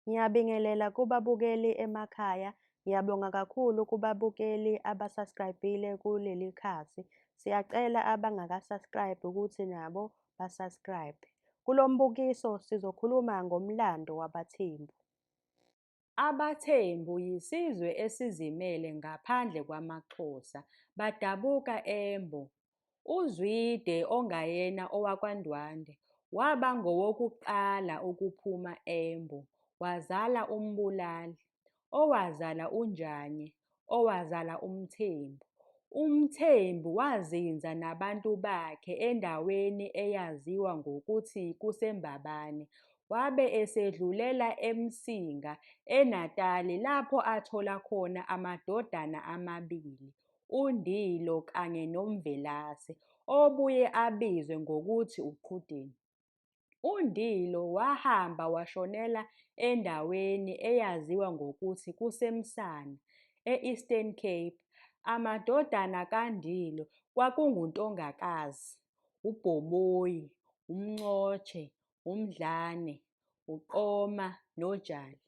Ngiyabingelela kubabukeli emakhaya. Ngiyabonga kakhulu kubabukeli abasubscribe-ile kuleli khasi. Siyacela abangaka-subscribe ukuthi nabo ba-subscribe. Kulo mbukiso sizokhuluma ngomlando wabaThembu. AbaThembu yisizwe esizimele ngaphandle kwamaXhosa, badabuka Embo. UZwide ongayena owakwaNdwandwe waba ngowokuqala ukuphuma Embo, wazala uMbulali, owazala uNjanye, owazala uMthembu. UMthembu wazinza nabantu bakhe endaweni eyaziwa ngokuthi kuseMbabane, wabe esedlulela eMsinga, eNatali lapho athola khona amadodana amabili, uNdilo kanye noMvelase, obuye abizwe ngokuthi uQhudeni. UNdilo wahamba washonela endaweni eyaziwa ngokuthi kuseMsana, e-Eastern Cape. Amadodana kaNdilo kwakunguNtongakazi, uBhomoyi, uMnqotshe, uMdlane, uQoma noJali.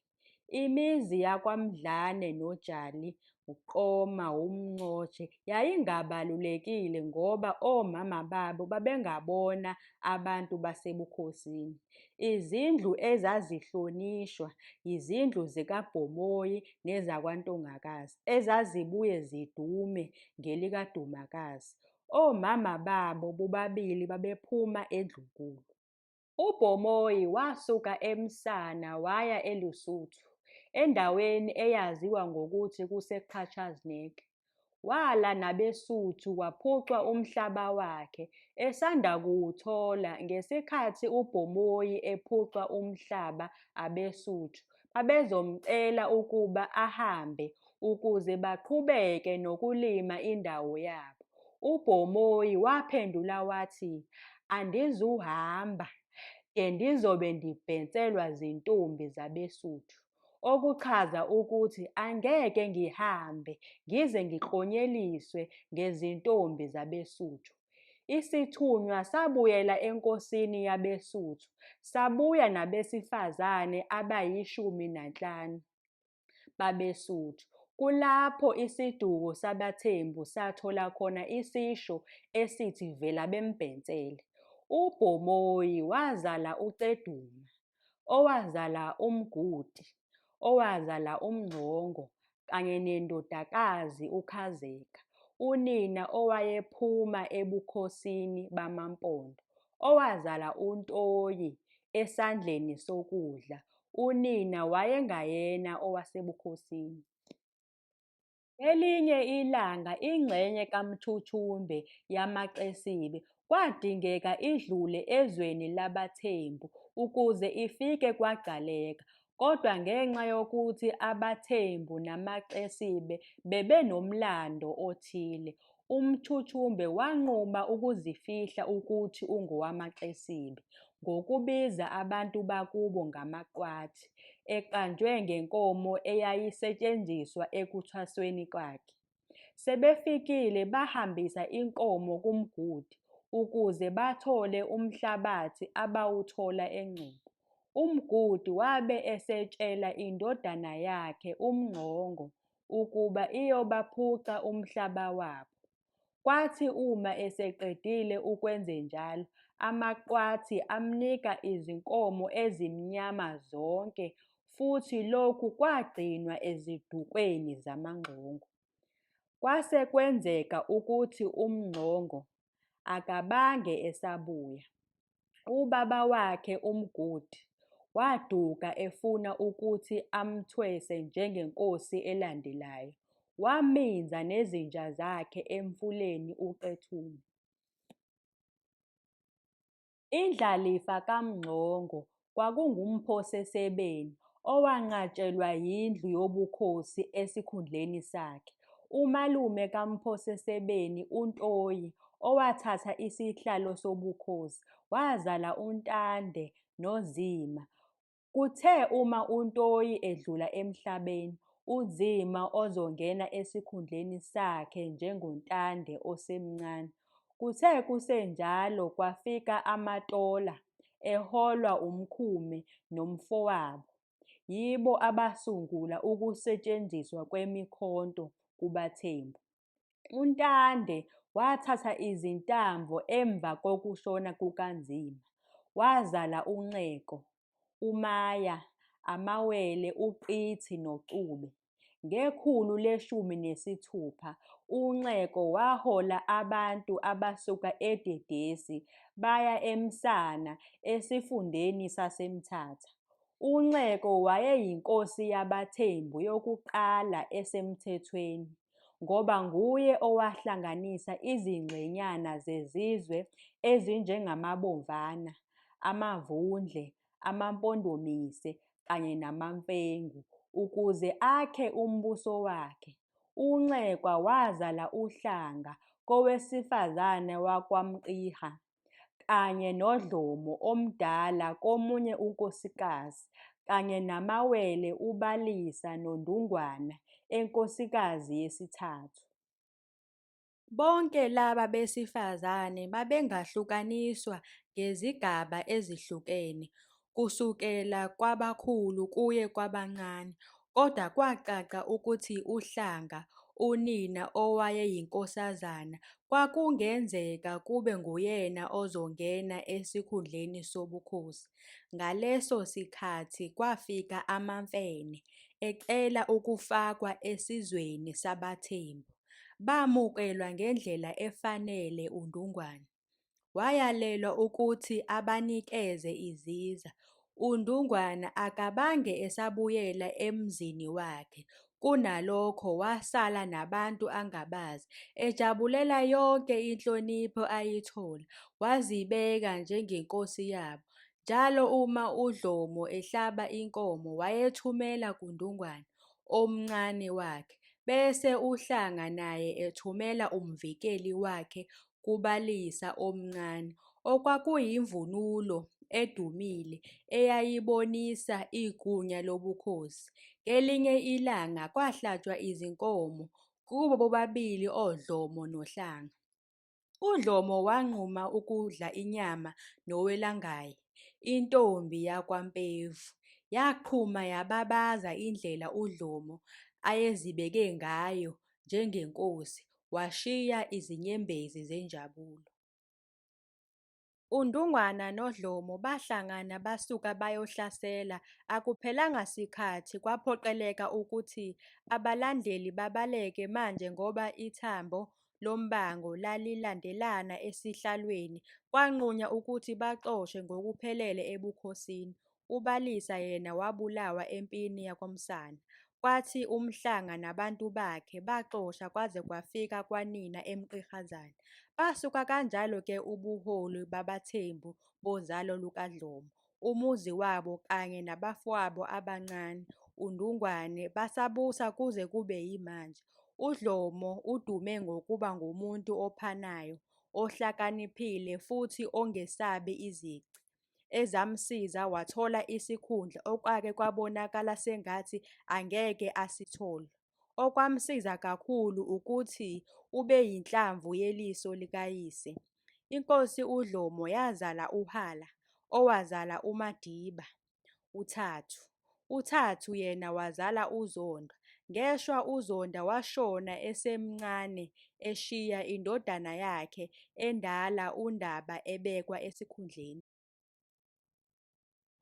Imizi yakwaMdlane noJali, uQoma, uMnqotshe yayingabalulekile ngoba omama babo babengabona abantu basebukhosini. Izindlu ezazihlonishwa izindlu zikaBhomoyi nezakwaNtongakazi, ezazibuye zidume ngelikaDumakazi. Omama babo bobabili babephuma eNdlunkulu. UBhomoyi wasuka eMsana waya eLesotho, endaweni eyaziwa ngokuthi kuseQhakazneck. Wala nabeSuthu waphucwa umhlaba wakhe. Esanda kuwuthola, ngesikhathi uBhomoyi ephucwa umhlaba abeSuthu, babezomcela ukuba ahambe ukuze baqhubeke nokulima indawo yabo. UBhomoyi waphendula wathi, "Andizuhamba, ngizobe ngibhenselwa zintombi zabeSuthu," okuchaza ukuthi angeke ngihambe ngize ngiklonyeliswe ngezintombi zabeSuthu. Isithunywa sabuyela enkosini yabeSuthu, sabuya nabesifazane abayi-15 babeSuthu. Kulapho isiduko sabaThembu sathola khona isisho esithi vela bembhensele. UBhomoyi wazala uCeduma, owazala uMgudi, owazala uMngcongo, kanye nendodakazi uKhazeka, unina owayephuma ebukhosini bamaMpondo, owazala uNtoyi esandleni sokudla, unina wayengayena owasebukhosini. Ngelinye ilanga ingxenye kaMthuthumbe yamaXesibe kwadingeka idlule ezweni labaThembu ukuze ifike kwaGcaleka, kodwa ngenxa yokuthi abaThembu namaXesibe bebenomlando othile, uMthuthumbe wanquma ukuzifihla ukuthi ungowamaXesibe, ngokubiza abantu bakubo ngamaQwathi, eqanjwe ngenkomo eyayisetshenziswa ekuthwasweni kwakhe. Sebefikile bahambisa inkomo kuMgudi ukuze bathole umhlabathi abawuthola eNgcobo. UMgudi wabe esetshela indodana yakhe uMngcongo ukuba iyobaphuca umhlaba wabo. Kwathi uma eseqedile ukwenzenjalo, amaQwathi amnika izinkomo ezimnyama zonke, futhi lokhu kwagcinwa ezidukweni zamaNgcongo. Kwase kwenzeka ukuthi uMngcongo akabange esabuya. Ubaba wakhe uMgudi waduka efuna ukuthi amthwese njengenkosi elandelayo, waminza nezinja zakhe emfuleni uQethume. Indlalifa kaMngcongo kwakunguMphosesebeni, owanqatshelwa yindlu yobukhosi esikhundleni sakhe. Umalume kaMphosesebeni, uNtoyi, owathatha isihlalo sobukhosi, wazala uNtande noZima. Kuthe uma uNtoyi edlula emhlabeni, uZima ozongena esikhundleni sakhe njengoNtande osemncane. Kuthe kusenjalo kwafika amaTola, eholwa uMkhume nomfowabo. yibo abasungula ukusetshenziswa kwemikhonto kubaThembu. UNtande wathatha izintambo emva kokushona kukaNzima, wazala uNxeko, uMaya, Amawele, uQithi noXube. Ngekhulu le-16 uNxeko wahola abantu abasuka eDedesi baya eMsana esifundeni saseMthatha. UNxeko wayeyinkosi yabaThembu yokuqala esemthethweni, ngoba nguye owahlanganisa izingxenyana zezizwe ezinjengamaBomvana, amaVundle, amaMpondomise kanye namaMfengu ukuze akhe umbuso wakhe. UNxekwa wazala uhlanga kowesifazane wakwaMqhiha, kanye noDlomo omdala komunye unkosikazi, kanye naMawele uBalisa noNdungwana enkosikazi yesithathu. Bonke laba besifazane babengahlukaniswa ngezigaba ezihlukene, kusukela kwabakhulu kuye kwabancane, kodwa kwacaca ukuthi uhlanga, unina owayeyinkosazana, kwakungenzeka kube nguyena ozongena esikhundleni sobukhosi. Ngaleso sikhathi kwafika amaMfene, ecela ukufakwa esizweni sabaThembu. Bamukelwa ngendlela efanele uNdungwane. Wayalelwa ukuthi abanikeze iziza. UNdungwana akabange esabuyela emzini wakhe, kunalokho wasala nabantu angabazi, ejabulela yonke inhlonipho ayithola, wazibeka njengenkosi yabo. Njalo uma uDlomo ehlaba inkomo wayethumela kuNdungwane, omncane wakhe, bese uhlanga naye ethumela umvikeli wakhe kuBalisa omncane, okwakuyimvunulo edumile eyayibonisa igunya lobukhosi. Ngelinye ilanga kwahlatshwa izinkomo kubo bobabili oDlomo nohlanga. UDlomo wanquma ukudla inyama nowelangaye, intombi yakwaMpevu. Yaqhuma yababaza indlela uDlomo ayezibeke ngayo njengenkosi, washiya izinyembezi zenjabulo. UNdungwana noDlomo bahlangana basuka bayohlasela. Akuphelanga sikhathi kwaphoqeleka ukuthi abalandeli babaleke manje ngoba ithambo lombango lalilandelana esihlalweni. Kwanqunywa ukuthi baxoshe ngokuphelele ebukhosini. uBalisa yena wabulawa empini yakwamsana. Kwathi uMhlanga nabantu bakhe baxosha kwaze kwafika kwanina eMqhihazane. Basuka kanjalo-ke ubuholi babaThembu bozalo lukaDlomo, umuzi wabo kanye nabafowabo abancane, uNdungwane, basabusa kuze kube yimanje. UDlomo udume ngokuba ngumuntu ophanayo, ohlakaniphile futhi ongesabi izici, ezamsiza wathola isikhundla okwake kwabonakala sengathi angeke asithole. Okwamsiza kakhulu ukuthi ubeyinhlamvu yeliso likayise. Inkosi uDlomo yazala uHala, owazala uMadiba, uThathu. uThathu yena wazala uZondwa. Ngeshwa uZondwa washona esemncane eshiya indodana yakhe endala uNdaba ebekwa esikhundleni.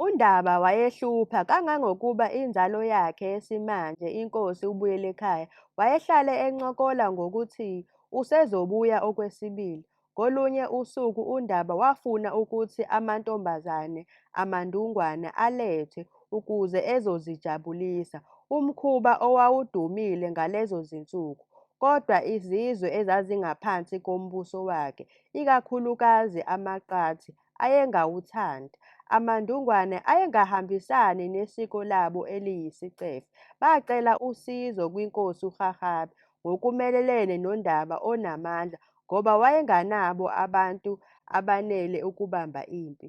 UNdaba wayehlupha kangangokuba inzalo yakhe yesimanje iNkosi uBuyelekhaya wayehlale encokola ngokuthi usezobuya okwesibili. Ngolunye usuku uNdaba wafuna ukuthi amantombazane amaNdungwane alethwe ukuze ezozijabulisa, umkhuba owawudumile ngalezo zinsuku. Kodwa izizwe ezazingaphansi kombuso wakhe, ikakhulukazi amaQathi, ayengawuthandi. AmaNdungwane ayengahambisani nesiko labo eliyisicefe. Bacela usizo kwiNkosi uGaggabi ngokumelene noNdaba onamandla ngoba wayenganabo abantu abanele ukubamba impi.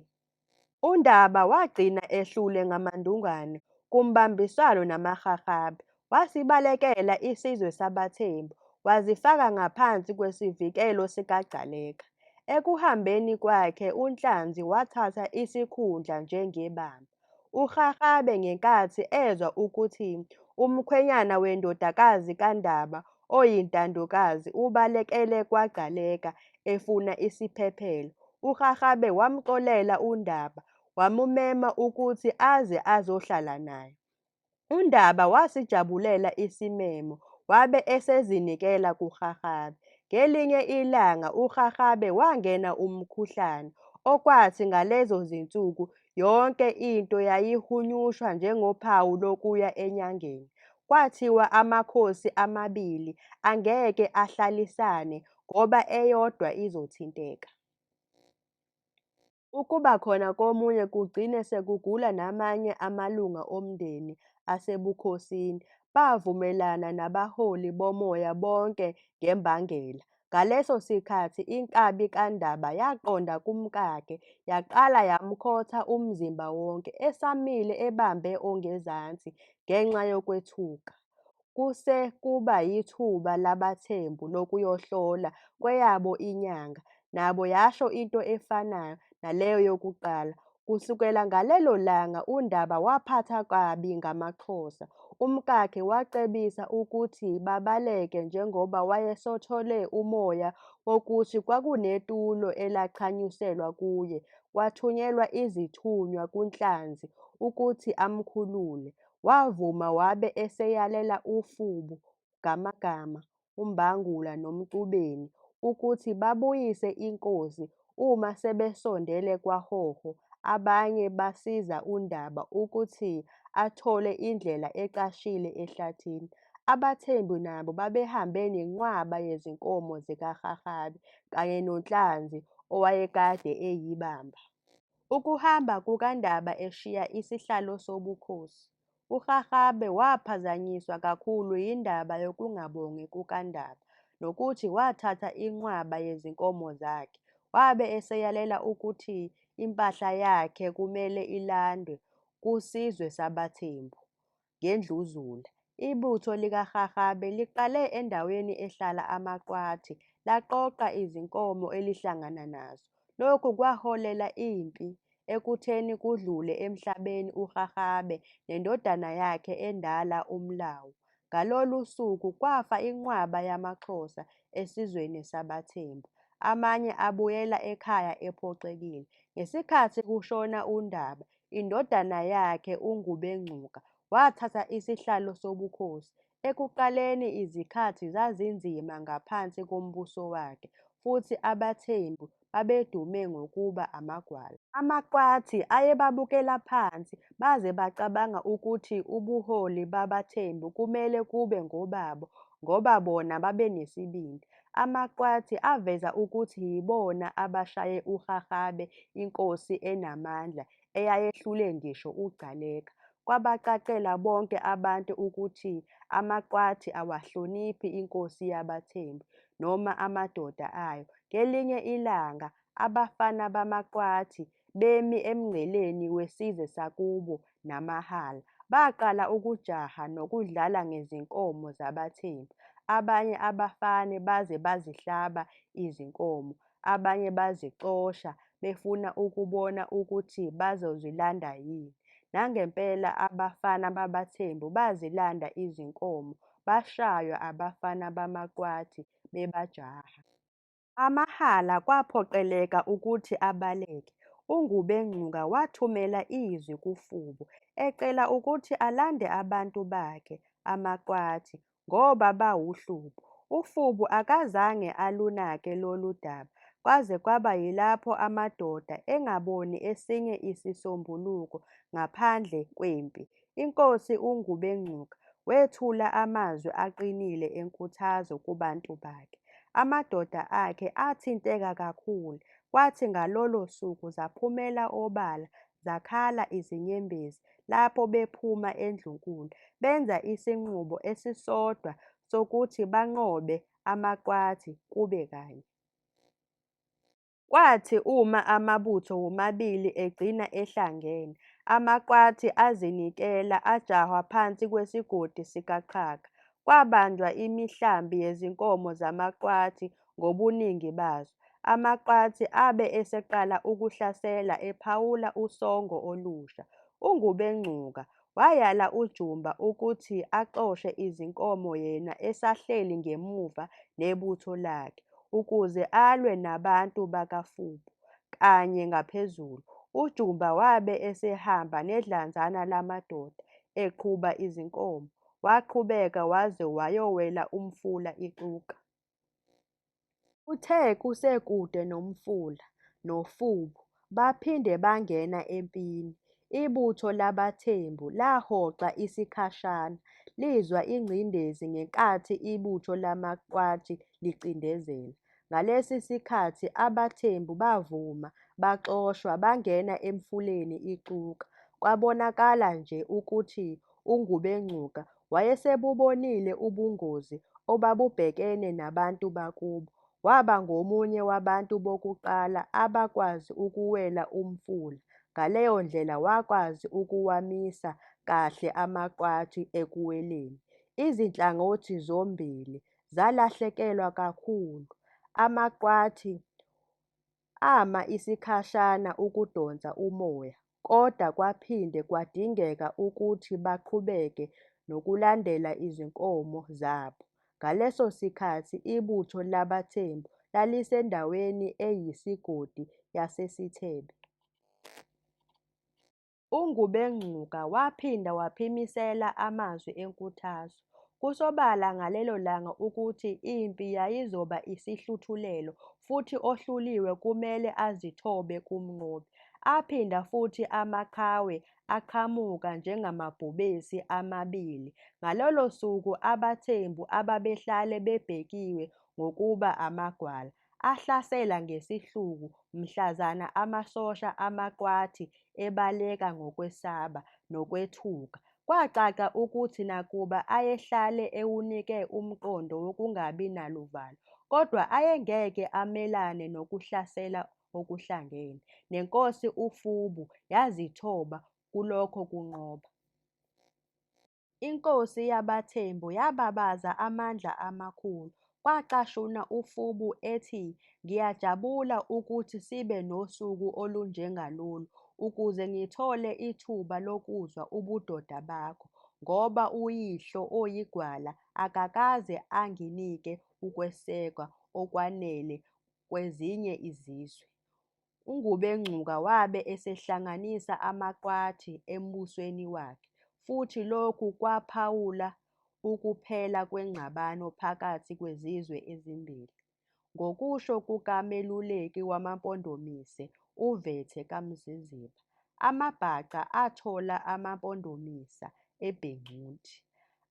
uNdaba wagcina ehlule ngamaNdungwane kumbambiswano namaGaggabi, wasibalekela isizwe sabaThembu, wazifaka ngaphansi kwesivikelo sikaGcaleka. Ekuhambeni kwakhe uNhlanzi wathatha isikhundla njengebamba. URharhabe ngenkathi ezwa ukuthi umkhwenyana wendodakazi kaNdaba oyintandokazi ubalekele kwaGcaleka efuna isiphephelo, uRharhabe wamxolela uNdaba wamumema ukuthi aze azohlala naye. UNdaba wasijabulela isimemo wabe esezinikela kuRharhabe. Ngelinye ilanga uRharhabe wangena umkhuhlane, okwathi ngalezo zinsuku yonke into yayihunyushwa njengophawu lokuya enyangeni. Kwathiwa amakhosi amabili angeke ahlalisane ngoba eyodwa izothinteka. Ukuba khona komunye kugcine sekugula namanye amalunga omndeni asebukhosini, bavumelana nabaholi bomoya bonke ngembangela. Ngaleso sikhathi inkabi kaNdaba yaqonda kumkakhe yaqala yamkhotha umzimba wonke, esamile ebambe ongezansi ngenxa yokwethuka. Kuse kuba yithuba labaThembu lokuyohlola kweyabo inyanga, nabo yasho into efanayo naleyo yokuqala. Kusukela ngalelo langa uNdaba waphathwa kabi ngamaXhosa. Umkakhe wacebisa ukuthi babaleke njengoba wayesothole umoya wokuthi kwakunetulo elachanyuselwa kuye, kwathunyelwa izithunywa kuNhlanzi ukuthi amkhulule. Wavuma wabe eseyalela uFubu, uGamagama, uMbangula noMgcubeni ukuthi babuyise inkosi uma sebesondele kwaHoho. Abanye basiza uNdaba ukuthi athole indlela eqashile ehlathini. AbaThembu nabo babehambe nenqwaba yezinkomo zikaRharhabe kanye noNhlanzi owayekade eyibamba. Ukuhamba kukaNdaba eshiya isihlalo sobukhosi, uRharhabe waphazanyiswa kakhulu yindaba yokungabongi kukaNdaba, nokuthi wathatha inqwaba yezinkomo zakhe. Wabe eseyalela ukuthi impahla yakhe kumele ilandwe kusizwe sabaThembu. Ngendluzula, ibutho likaRharhabe liqale endaweni ehlala amaQwathi laqoqa izinkomo elihlangana nazo. Lokhu kwaholela impi ekutheni kudlule emhlabeni uRharhabe nendodana yakhe endala uMlawu. Ngalolu suku kwafa inqwaba yamaXhosa esizweni sabaThembu. Amanye abuyela ekhaya ephoxekile. Ngesikhathi kushona uNdaba, indodana yakhe uNgubengcuka wathatha isihlalo sobukhosi. Ekuqaleni izikhathi zazinzima ngaphansi kombuso wakhe, futhi abaThembu babedume ngokuba amagwala. AmaQwathi ayebabukela phansi baze bacabanga ukuthi ubuholi babaThembu kumele kube ngobabo ngoba bona babenesibindi. AmaQwathi aveza ukuthi yibona abashaye uRharhabe inkosi enamandla eyayehlule ngisho uGcaleka. Kwabacacela bonke abantu ukuthi amaQwathi awahloniphi inkosi yabaThembu noma amadoda ayo. Ngelinye ilanga abafana bamaQwathi bemi emngceleni wesize sakubo Namahala baqala ukujaha nokudlala ngezinkomo zabaThembu. Abanye abafane baze bazihlaba izinkomo, abanye bazixosha befuna ukubona ukuthi bazozilanda yini. Nangempela abafana babaThembu bazilanda izinkomo, bashaywa abafana bamaQwathi bebajaha. AmaHala kwaphoqeleka ukuthi abaleke. UNgubengcuka wathumela izwi kuFubu ecela ukuthi alande abantu bakhe amaQwathi ngoba bawuhlupho. UFubu akazange alunake lolu daba kwaze kwaba yilapho amadoda engaboni esinye isisombululo ngaphandle kwempi. Inkosi uNgubengcuka wethula amazwi aqinile enkuthazo kubantu bakhe. Amadoda akhe athinteka kakhulu, kwathi ngalolo suku zaphumela obala zakhala izinyembezi lapho bephuma endlunkulu, benza isinqumo esisodwa sokuthi banqobe amaQwathi kube kanye. Kwathi uma amabutho womabili egcina ehlangene, amaQwathi azinikela ajahwa phansi kwesigodi sikaXhaka. Kwabanjwa imihlambi yezinkomo zamaQwathi ngobuningi bazo. AmaQwathi abe eseqala ukuhlasela ephawula usongo olusha. uNgubengcuka wayala uJumba ukuthi axoshe izinkomo yena esahleli ngemuva nebutho lakhe ukuze alwe nabantu bakaFubu, kanye ngaphezulu, uJumba wabe esehamba nedlanzana lamadoda eqhuba izinkomo, waqhubeka waze wayowela umfula iXuka. Kuthe kusekude nomfula, noFubu baphinde bangena empini, ibutho labaThembu lahoxa isikhashana lizwa ingcindezi ngenkathi ibutho lamaMqwathi licindezela. Ngalesi sikhathi abaThembu bavuma, baxoshwa, bangena emfuleni iXuka. Kwabonakala nje ukuthi uNgubengcuka wayesebubonile ubungozi obabubhekene nabantu bakubo, waba ngomunye wabantu bokuqala abakwazi ukuwela umfula, ngaleyo ndlela wakwazi ukuwamisa kahle amaMqwathi ekuweleni. Izinhlangothi zombili zalahlekelwa kakhulu, amaMqwathi ama isikhashana ukudonsa umoya, kodwa kwaphinde kwadingeka ukuthi baqhubeke nokulandela izinkomo zabo. Ngaleso sikhathi ibutho labaThembu lalisendaweni eyisigodi yaseSithebe. UNgubengcuka waphinda waphimisela amazwi enkuthazo kusobala ngalelo langa ukuthi impi yayizoba isihluthulelo futhi ohluliwe kumele azithobe kumnqobi. Aphinda futhi amaqhawe aqhamuka njengamabhubesi amabili ngalolo suku abaThembu ababehlale bebhekiwe ngokuba amagwala, ahlasela ngesihluku mhlazana amasosha amaMqwathi ebaleka ngokwesaba nokwethuka. Kwacaca ukuthi nakuba ayehlale ewunike umqondo wokungabi naluvalo, kodwa ayengeke amelane nokuhlasela okuhlangene, nenkosi uFubu yazithoba kulokho kunqoba. Inkosi yabaThembu yababaza amandla amakhulu, kwacashuna uFubu ethi, "Ngiyajabula ukuthi sibe nosuku olunjengalolu ukuze ngithole ithuba lokuzwa ubudoda bakho, ngoba uyihlo oyigwala akakaze anginike ukwesekwa okwanele kwezinye izizwe." UNgubengcuka wabe esehlanganisa amaMqwathi embusweni wakhe, futhi lokhu kwaphawula ukuphela kwengxabano phakathi kwezizwe ezimbili. Ngokusho kukameluleki wamaMpondomise uVethe kaMzizima, amabhaca athola amaMpondomise eBhekuzulu,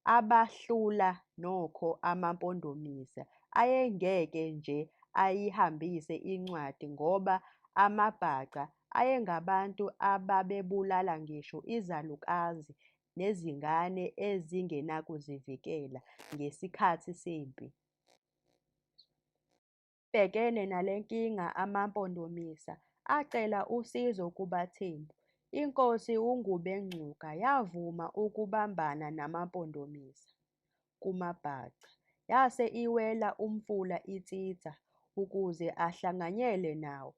abahlula nokho amaMpondomise ayengeke nje ayihambise incwadi ngoba amabhaca ayengabantu ababebulala ngisho izalukazi nezingane ezingenakuzivikela ngesikhathi sempi. Abhekene nale nkinga amaMpondomise acela usizo kubaThembu. Inkosi uNgubengcuka yavuma ukubambana namaMpondomise kumabhaca, yase iwela umfula iTsitsa ukuze ahlanganyele nawo.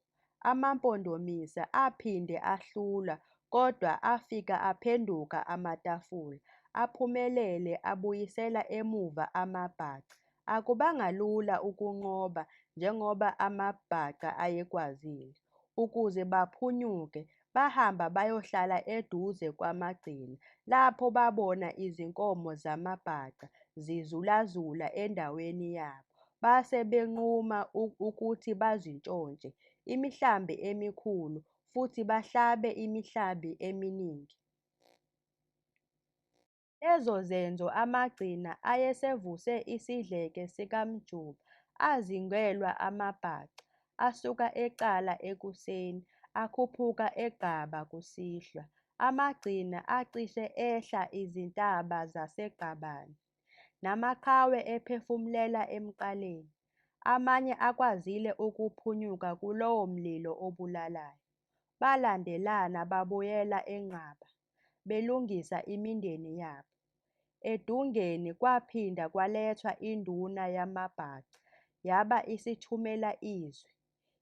AmaMpondomise aphinde ahlulwa kodwa afika aphenduka amatafula, aphumelele abuyisela emuva amabhaca. Akubanga lula ukunqoba njengoba amabhaca ayekwazile. Ukuze baphunyuke, bahamba bayohlala eduze kwamagcina, lapho babona izinkomo zamabhaca zizulazula endaweni yabo. Base benquma ukuthi bazintshontshe imihlambi emikhulu futhi bahlabe imihlambi eminingi. Lezo zenzo amagcina ayesevuse isidleke sikaMjuba azingelwa amabhaca, asuka eCala ekuseni akhuphuka eGqaba kusihlwa. Amagcina acishe ehla izintaba zaseGqabani, namaqhawe ephefumlela emqaleni. Amanye akwazile ukuphunyuka kulowo mlilo obulalayo. Balandelana babuyela eNqaba, belungisa imindeni yabo. Edungeni kwaphinda kwalethwa induna yamabhaca, yaba isithumela izwi.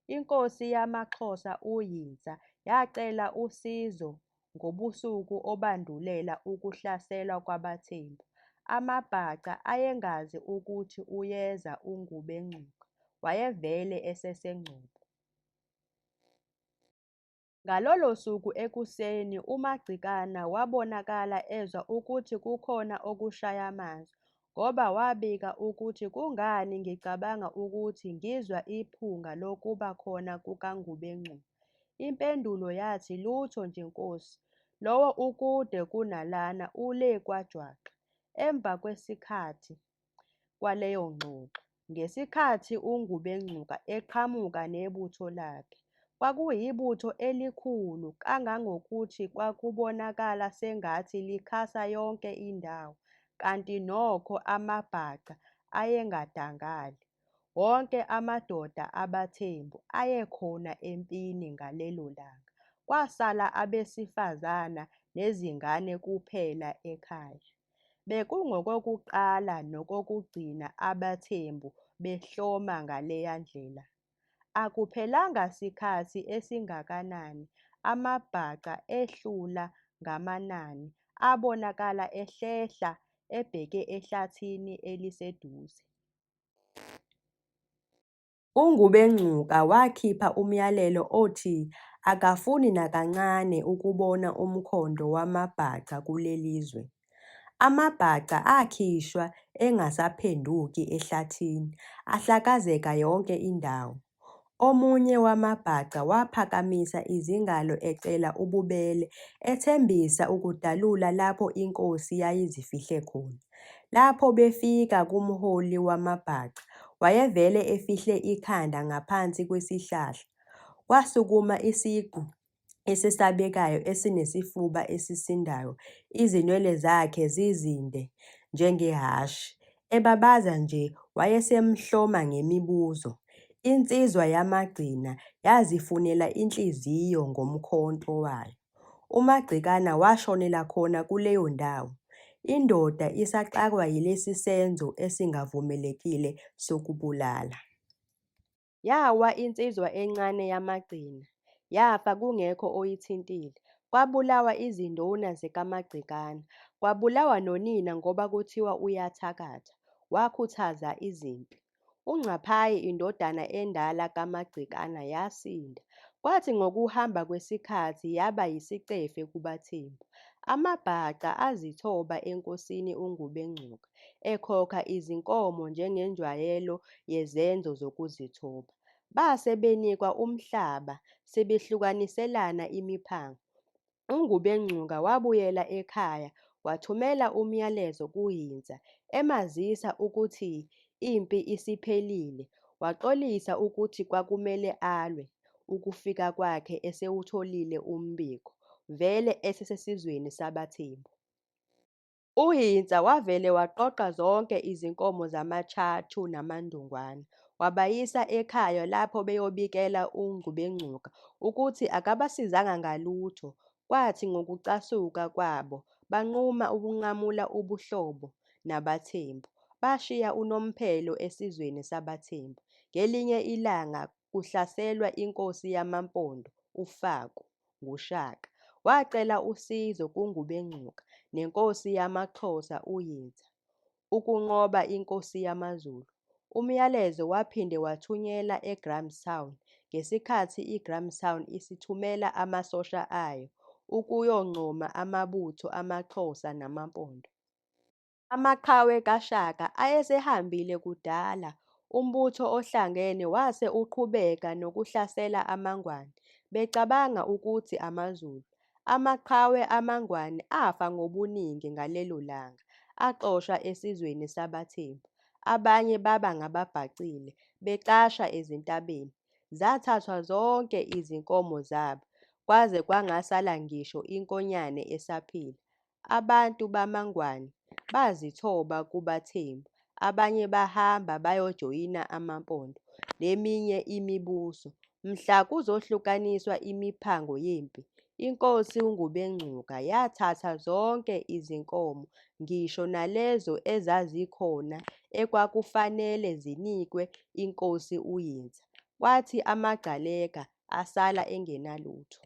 Inkosi yamaXhosa uYinsa yacela usizo ngobusuku obandulela ukuhlaselwa kwabaThembu, amabhaca ayengazi ukuthi uyeza uNgubengcuka, wayevele esesengcubo. Ngalolo suku ekuseni uMagcikana wabonakala ezwa ukuthi kukhona okushaya amazwi, ngoba wabika ukuthi kungani ngicabanga ukuthi ngizwa iphunga lokuba khona kukaNgubengcuka. Impendulo yathi lutho nje nkosi, lowo ukude kunalana ule kwaJwaqa. Emva kwesikhathi kwaleyo ngxoxo, ngesikhathi uNgubengcuka eqhamuka nebutho lakhe, kwakuyibutho elikhulu kangangokuthi kwakubonakala sengathi likhasa yonke indawo, kanti nokho amabhaca ayengadangali. Wonke amadoda abaThembu ayekhona empini ngalelo langa, kwasala abesifazana nezingane kuphela ekhaya. Bekungokokuqala nokokugcina abaThembu behloma ngaleya ndlela. Akuphelanga sikhathi esingakanani amabhaca ehlula ngamanani abonakala ehlehla ebheke ehlathini eliseduze. UNgubengcuka wakhipha umyalelo othi akafuni nakancane ukubona umkhondo wamabhaca kulelizwe. Amabhaca akhishwa engasaphenduki ehlathini, ahlakazeka yonke indawo. Omunye wamabhaca waphakamisa izingalo ecela ububele, ethembisa ukudalula lapho inkosi yayizifihle khona. Lapho befika kumholi wamabhaca, wayevele efihle ikhanda ngaphansi kwesihlahla. Kwasukuma isiqu esesabekayo esinesifuba esisindayo, izinwele zakhe zizinde njengehhashi. Ebabaza nje wayesemhloma ngemibuzo. Insizwa yamagcina yazifunela inhliziyo ngomkhonto wayo. uMagcikana washonela khona kuleyo ndawo, indoda isaxakwa yilesi senzo esingavumelekile sokubulala. Yawa insizwa encane yamagcina, yafa kungekho oyithintile. Kwabulawa izinduna zikaMagcikana, kwabulawa nonina ngoba kuthiwa uyathakatha, wakhuthaza izimpi. uNcapayi indodana endala kaMagcikana yasinda, kwathi ngokuhamba kwesikhathi yaba yisicefe kubaThembu. Amabhaca azithoba enkosini uNgubengcuka, ekhokha izinkomo njengenjwayelo yezenzo zokuzithoba. Base benikwa umhlaba sebehlukaniselana imiphango. uNgubengcuka wabuyela ekhaya wathumela umyalezo kuHinsta emazisa ukuthi impi isiphelile. Waxolisa ukuthi kwakumele alwe. Ukufika kwakhe esewutholile umbiko, vele esesesizweni sabaThembu. uHinsta wavele waqoqa zonke izinkomo zamaTshathu namandungwana, wabayisa ekhaya lapho beyobikela uNgubengcuka ukuthi akabasizanga ngalutho. Kwathi ngokucasuka kwabo banquma ukunqamula ubuhlobo nabaThembu. Bashiya uNomphelo esizweni sabaThembu. Ngelinye ilanga kuhlaselwa inkosi yamaMpondo uFaku nguShaka. Wacela usizo kuNgubengcuka nenkosi yamaXhosa uHinsta ukunqoba inkosi yamaZulu. Umyalezo waphinde wathunyelwa eGrahamstown ngesikhathi iGrahamstown isithumela amasosha ayo ukuyoncoma amabutho amaXhosa namaMpondo. Amaqhawe kaShaka ayesehambile kudala. Umbutho ohlangene wase uqhubeka nokuhlasela amangwane, becabanga ukuthi amaZulu. Amaqhawe amangwane afa ngobuningi ngalelo langa, axoshwa esizweni sabaThembu. Abanye baba ngababhacile, beqasha ezintabeni. Zathathwa zonke izinkomo zabo, kwaze kwangasala ngisho inkonyane esaphila. Abantu bamangwane bazithoba kubaThembu, abanye bahamba bayojoyina amaMpondo neminye imibuso. Mhla kuzohlukaniswa imiphango yempi, inkosi uNgubengcuka yathatha zonke izinkomo, ngisho nalezo ezazikhona ekwakufanele zinikwe inkosi uHinsta, kwathi amaGcaleka asala engenalutho.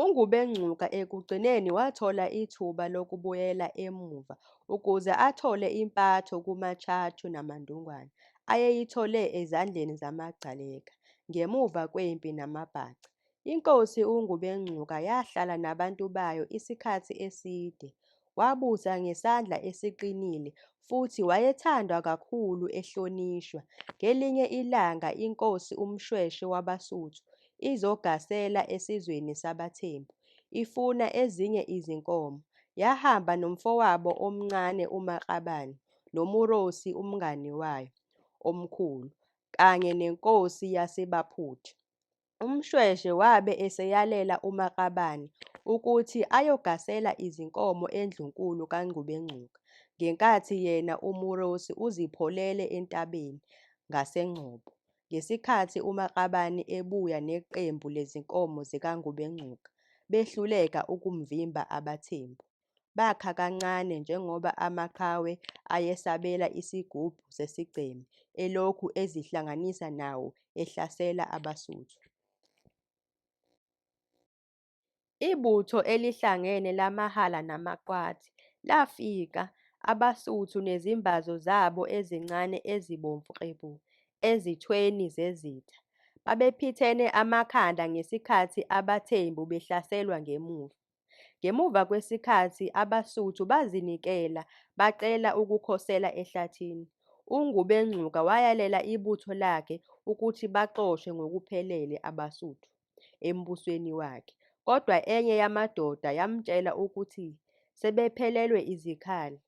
UNgubengcuka ekugcineni wathola ithuba lokubuyela emuva ukuze athole impatho kumaTshathu namaNdungwane ayeyithole ezandleni zamaGcaleka ngemuva kwempi namaBhaca. INkosi uNgubengcuka yahlala nabantu bayo isikhathi eside, wabusa ngesandla esiqinile futhi wayethandwa kakhulu ehlonishwa. Ngelinye ilanga iNkosi uMshweshwe wabaSuthu izogasela esizweni sabaThembu ifuna ezinye izinkomo, yahamba nomfowabo omncane uMaqabane noMurosi umngani wayo omkhulu kanye neNkosi yaseBaputhe. UMshweshwe wabe eseyalela uMaqabane ukuthi ayogasela izinkomo eNdlunkulu kaNgubengcuka ngenkathi yena uMurosi uzipholele entabeni ngaseNgcobo. Ngesikhathi uMaqabane ebuya neqembu lezinkomo zikaNgubengcuka behluleka ukumvimba abaThembu, bakha kancane njengoba amaqhawe ayesabela isigubhu sesigceme elokhu ezihlanganisa nawo ehlasela abaSuthu. Ibutho elihlangene laMahhala namaQwathi lafika, abaSuthu nezimbazo zabo ezincane ezibomvu qebu, ezithweni zezitha. Babephithene amakhanda ngesikhathi abaThembu behlaselwa ngemuva. Ngemuva kwesikhathi abaSuthu bazinikela bacela ukukhosela ehlathini. UNgubengcuka wayalela ibutho lakhe ukuthi baxoshwe ngokuphelele abaSuthu embusweni wakhe, kodwa enye yamadoda yamtshela ukuthi sebephelelwe izikhali.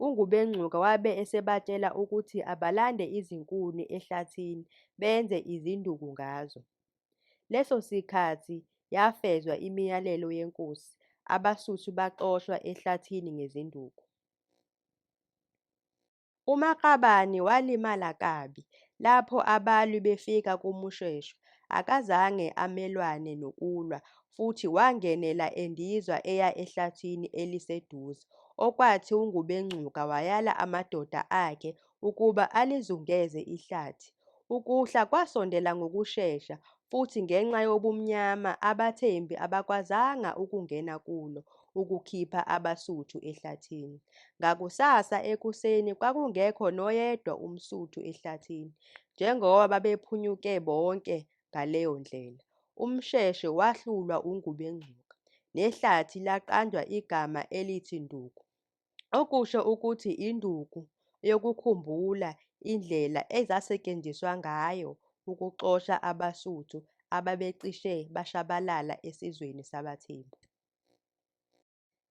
UNgubengcuka wabe esebatshela ukuthi abalande izinkuni ehlathini benze izinduku ngazo. Leso sikhathi yafezwa imiyalelo yenkosi, abaSuthu baxoshwa ehlathini ngezinduku. uMaqabane walimala kabi lapho abalwi befika kuMushweshwe, akazange amelane nokulwa futhi wangenela endizwa eya ehlathini eliseduze, okwathi uNgubengcuka wayala amadoda akhe ukuba alizungeze ihlathi. Ukuhla kwasondela ngokushesha futhi ngenxa yobumnyama abaThembu abakwazanga ukungena kulo ukukhipha abaSuthu ehlathini. Ngakusasa ekuseni kwakungekho noyedwa umSuthu ehlathini, njengoba babephunyuke bonke ngaleyo ndlela. UMsheshe wahlulwa uNgubengcuka, nehlathi laqanjwa igama elithi Nduku, okusho ukuthi induku yokukhumbula indlela ezasetshenziswa ngayo ukuxosha abaSuthu ababecishe bashabalala esizweni sabaThembu.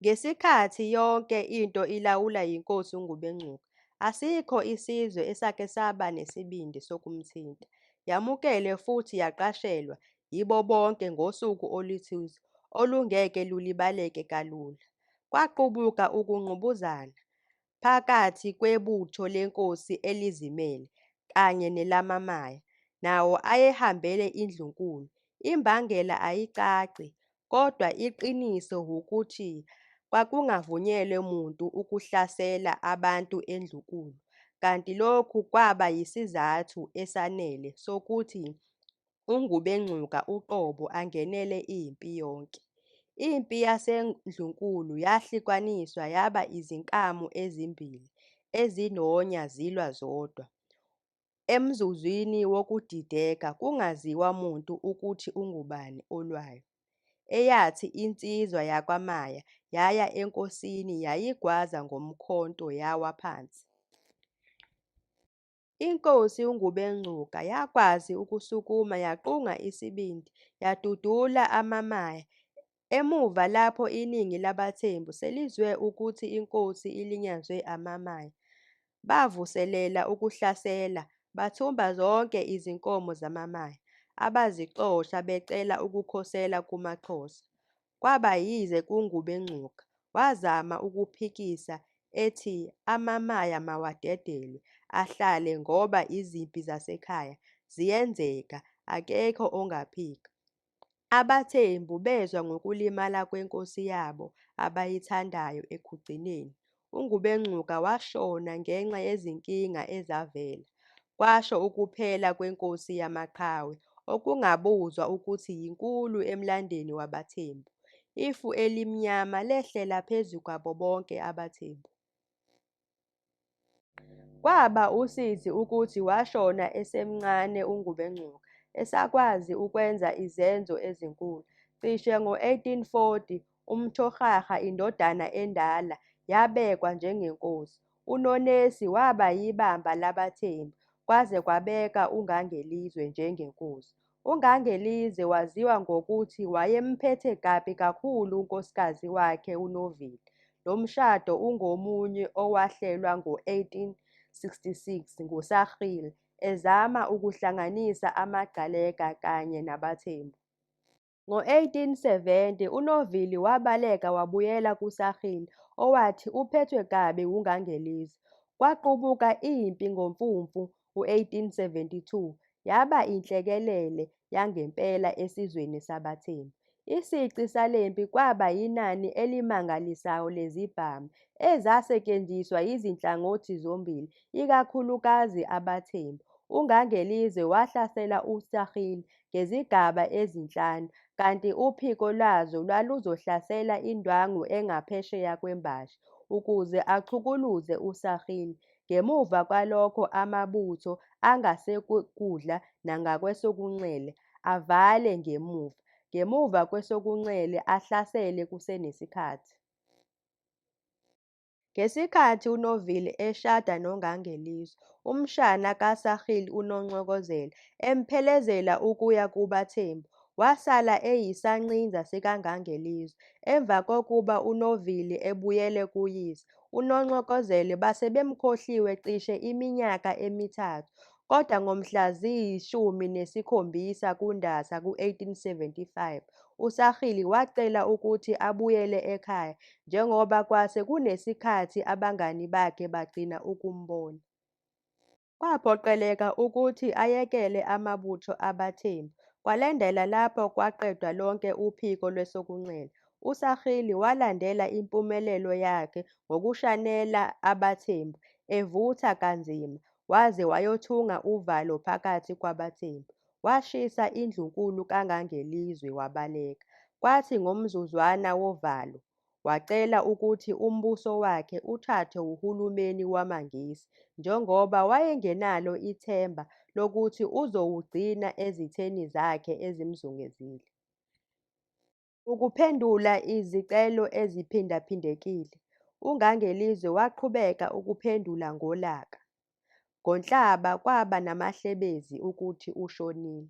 Ngesikhathi yonke into ilawulwa yiNkosi uNgubengcuka, asikho isizwe esake saba nesibindi sokumthinta. Yamukele futhi yaqashelwa yibo bonke ngosuku oluthize olungeke lulibaleke kalula. Kwaqubuka ukungqubuzana phakathi kwebutho lenkosi elizimele kanye nelamaMaya, nawo ayehambele iNdlunkulu. Imbangela ayicaci, kodwa iqiniso wukuthi kwakungavunyelwe muntu ukuhlasela abantu eNdlunkulu, kanti lokhu kwaba yisizathu esanele sokuthi uNgubengcuka uqobo angenele impi yonke. Impi yaseNdlunkulu yahlukaniswa yaba izinkamu ezimbili ezinonya zilwa zodwa. Emzuzwini wokudideka kungaziwa muntu ukuthi ungubani olwayo, eyathi insizwa yakwaMaya yaya enkosini yayigwaza ngomkhonto yawa phansi. INkosi uNgubengcuka yakwazi ukusukuma yaqunga isibindi yadudula amaMaya. Emuva lapho iningi labaThembu selizwe ukuthi inkosi ilinyazwe amaMaya, bavuselela ukuhlasela, bathumba zonke izinkomo zamaMaya, abazixosha becela ukukhosela kumaXhosa. Kwaba yize kuNgubengcuka wazama ukuphikisa ethi amaMaya mawadedelwe ahlale ngoba izimpi zasekhaya ziyenzeka, akekho ongaphika. AbaThembu bezwa ngokulimala kwenkosi yabo abayithandayo ekugcineni. UNgubengcuka washona ngenxa yezinkinga ezavela. Kwasho ukuphela kwenkosi yamaqhawe, okungabuzwa ukuthi yinkulu emlandweni wabaThembu. ifu elimnyama lehlela phezu kwabo bonke abaThembu. Kwaba usizi ukuthi washona esemncane uNgubengcuka, esakwazi ukwenza izenzo ezinkulu. Cishe ngo-1840 uMthorharha indodana endala yabekwa njengenkosi, uNonesi waba yibamba labaThembu kwaze kwabeka uNgangelize njengenkosi. UNgangelize waziwa ngokuthi wayemphethe kabi kakhulu unkosikazi wakhe uNovili. Lo mshado ungomunye owahlelwa ngo-1866 nguSachilli ezama ukuhlanganisa amaGcaleka kanye nabaThembu. Ngo-1870 uNovili wabaleka wabuyela kuSachilli owathi uphethwe kabi uNgangelize. Kwaqubuka impi ngoMfumfu 1872 yaba inhlekelele yangempela esizweni sabaThembu. Isici salempi kwaba yinani elimangalisayo lezibhamu ezasetshenziswa yizinhlangothi zombili, ikakhulukazi abaThembu. UNgangelize wahlasela uSachilli ngezigaba ezinhlanu, kanti uphiko lwazo lwaluzohlasela indwangu engaphesheya kwembashi ukuze achukuluze uSachilli. Ngemuva kwalokho amabutho angasekudla nangakwesokunxele avale ngemuva kwesokunxele ahlasele kusenesikhathi. Ngesikhathi uNovili eshada noNgangelize, umshana kaSachilli uNongcokozela emphelezela ukuya kubaThembu, wasala eyisanqinza sikaNgangelize. Emva kokuba uNovili ebuyele kuyise, uNongcokozela base bemkhohliwe cishe iminyaka emithathu, kodwa ngomhla ziyi-17 kuNdasa ku-1875 uSachilli wacela ukuthi abuyele ekhaya njengoba kwase kunesikhathi abangani bakhe bagcina ukumbona. Waphoqeleka ukuthi ayekele amabutho abaThembu. Kwalandela lapho kwaqedwa lonke uphiko lwesokunxele. USachilli walandela impumelelo yakhe ngokushanela abaThembu, evutha kanzima, waze wayothunga uvalo phakathi kwabaThembu. Washisa indlunkulu kaNgangelize wabaleka. Kwathi ngomzuzwana wovalo, wacela ukuthi umbuso wakhe uthathwe uhulumeni wamaNgisi, njengoba wayengenalo ithemba lokuthi uzowugcina ezitheni zakhe ezimzungezile. Ukuphendula izicelo eziphindaphindekile, uNgangelize waqhubeka ukuphendula ngolaka. NgoNhlaba kwaba namahlebezi ukuthi ushonile.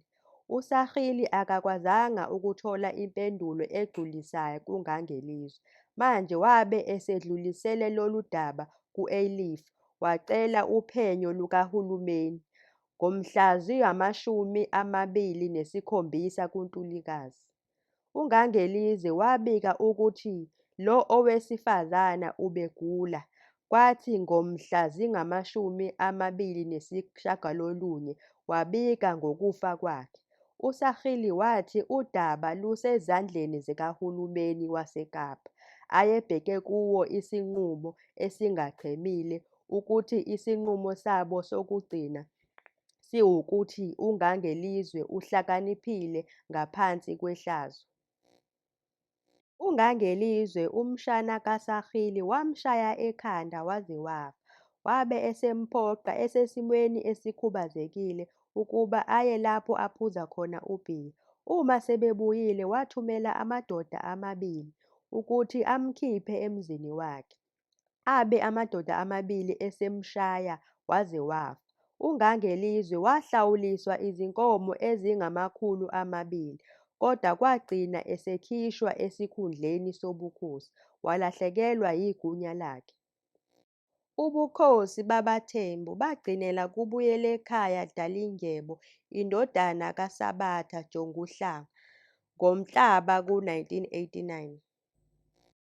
USachilli akakwazanga ukuthola impendulo egculisayo kuNgangelize. Manje wabe esedlulisele lolu daba ku-Elifa, wacela uphenyo lukahulumeni. Ngomhla zingama-27 kuNtulikazi, uNgangelize wabika ukuthi lo owesifazane ubegula. Kwathi ngomhla zingama-29 wabika ngokufa kwakhe. USachilli wathi udaba lusezandleni zikahulumeni waseKapa, ayebheke kuwo isinqumo esingachemile ukuthi isinqumo sabo sokugcina siwukuthi uNgangelize uhlakaniphile ngaphansi kwehlazo. UNgangelize umshana kaSachilli wamshaya ekhanda waze wafa, wabe esemphoqa esesimweni esikhubazekile ukuba aye lapho aphuza khona ubhiya. Uma sebebuyile wathumela amadoda amabili ukuthi amkhiphe emzini wakhe. Abe amadoda amabili esemshaya waze wafa. UNgangelize wahlawuliswa izinkomo ezingama200, kodwa kwagcina esekhishwa esikhundleni sobukhosi, walahlekelwa yigunya lakhe. Ubukhosi babaThembu bagcinela kuBuyelekhaya Dalindyebo indodana kaSabatha Jonguhlanga ngoNhlaba ku-1989.